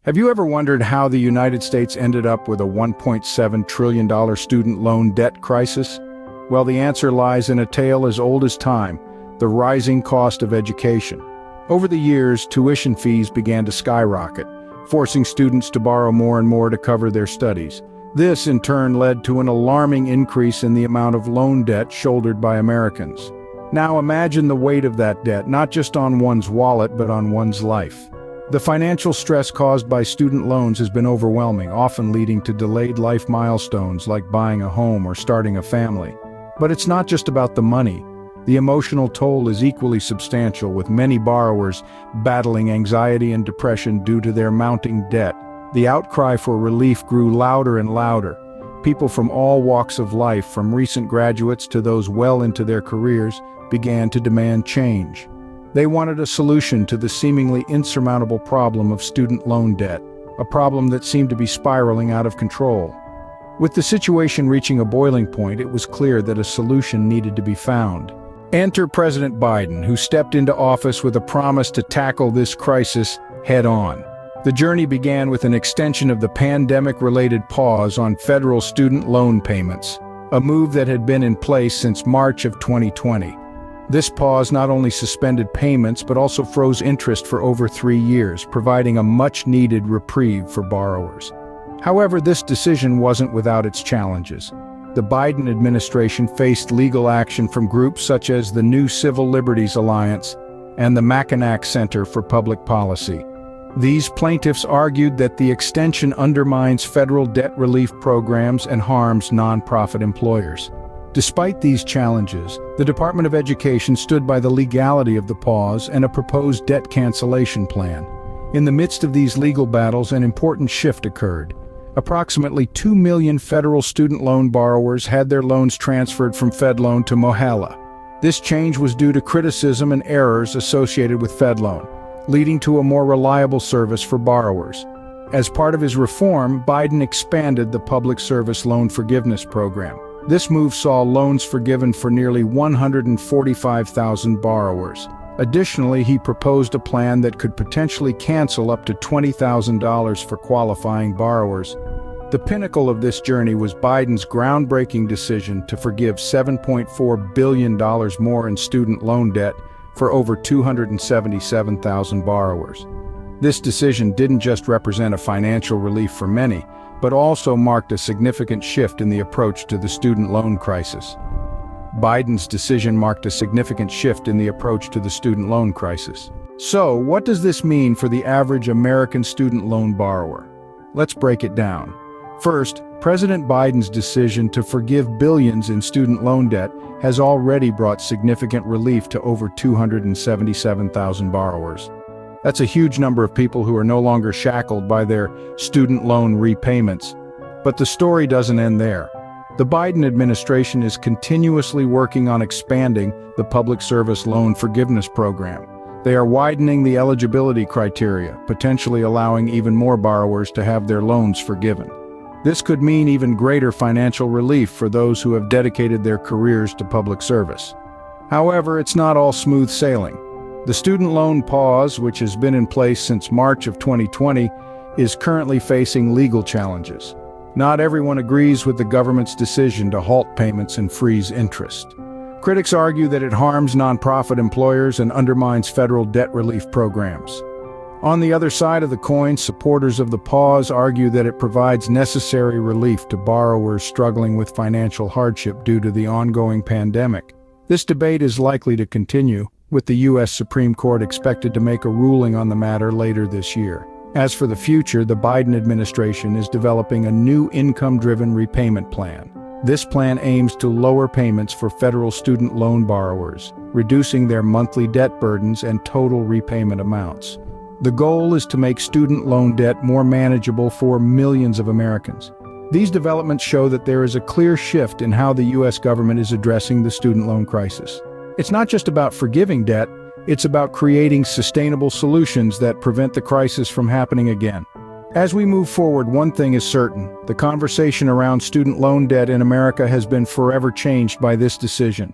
Have you ever wondered how the United States ended up with a $1.7 trillion student loan debt crisis? Well, the answer lies in a tale as old as time: the rising cost of education. Over the years, tuition fees began to skyrocket, forcing students to borrow more and more to cover their studies. This, in turn, led to an alarming increase in the amount of loan debt shouldered by Americans. Now imagine the weight of that debt, not just on one's wallet, but on one's life. The financial stress caused by student loans has been overwhelming, often leading to delayed life milestones like buying a home or starting a family. But it's not just about the money. The emotional toll is equally substantial, with many borrowers battling anxiety and depression due to their mounting debt. The outcry for relief grew louder and louder. People from all walks of life, from recent graduates to those well into their careers, began to demand change. They wanted a solution to the seemingly insurmountable problem of student loan debt, a problem that seemed to be spiraling out of control. With the situation reaching a boiling point, it was clear that a solution needed to be found. Enter President Biden, who stepped into office with a promise to tackle this crisis head-on. The journey began with an extension of the pandemic-related pause on federal student loan payments, a move that had been in place since March of 2020. This pause not only suspended payments but also froze interest for over 3 years, providing a much-needed reprieve for borrowers. However, this decision wasn't without its challenges. The Biden administration faced legal action from groups such as the New Civil Liberties Alliance and the Mackinac Center for Public Policy. These plaintiffs argued that the extension undermines federal debt relief programs and harms nonprofit employers. Despite these challenges, the Department of Education stood by the legality of the pause and a proposed debt cancellation plan. In the midst of these legal battles, an important shift occurred. Approximately 2 million federal student loan borrowers had their loans transferred from FedLoan to Mohala. This change was due to criticism and errors associated with FedLoan, leading to a more reliable service for borrowers. As part of his reform, Biden expanded the Public Service Loan Forgiveness Program. This move saw loans forgiven for nearly 145,000 borrowers. Additionally, he proposed a plan that could potentially cancel up to $20,000 for qualifying borrowers. The pinnacle of this journey was Biden's groundbreaking decision to forgive $7.4 billion more in student loan debt for over 277,000 borrowers. This decision didn't just represent a financial relief for many, but also marked a significant shift in the approach to the student loan crisis. Biden's decision marked a significant shift in the approach to the student loan crisis. So, what does this mean for the average American student loan borrower? Let's break it down. First, President Biden's decision to forgive billions in student loan debt has already brought significant relief to over 277,000 borrowers. That's a huge number of people who are no longer shackled by their student loan repayments. But the story doesn't end there. The Biden administration is continuously working on expanding the Public Service Loan Forgiveness Program. They are widening the eligibility criteria, potentially allowing even more borrowers to have their loans forgiven. This could mean even greater financial relief for those who have dedicated their careers to public service. However, it's not all smooth sailing. The student loan pause, which has been in place since March of 2020, is currently facing legal challenges. Not everyone agrees with the government's decision to halt payments and freeze interest. Critics argue that it harms nonprofit employers and undermines federal debt relief programs. On the other side of the coin, supporters of the pause argue that it provides necessary relief to borrowers struggling with financial hardship due to the ongoing pandemic. This debate is likely to continue, with the U.S. Supreme Court expected to make a ruling on the matter later this year. As for the future, the Biden administration is developing a new income-driven repayment plan. This plan aims to lower payments for federal student loan borrowers, reducing their monthly debt burdens and total repayment amounts. The goal is to make student loan debt more manageable for millions of Americans. These developments show that there is a clear shift in how the U.S. government is addressing the student loan crisis. It's not just about forgiving debt, it's about creating sustainable solutions that prevent the crisis from happening again. As we move forward, one thing is certain: the conversation around student loan debt in America has been forever changed by this decision.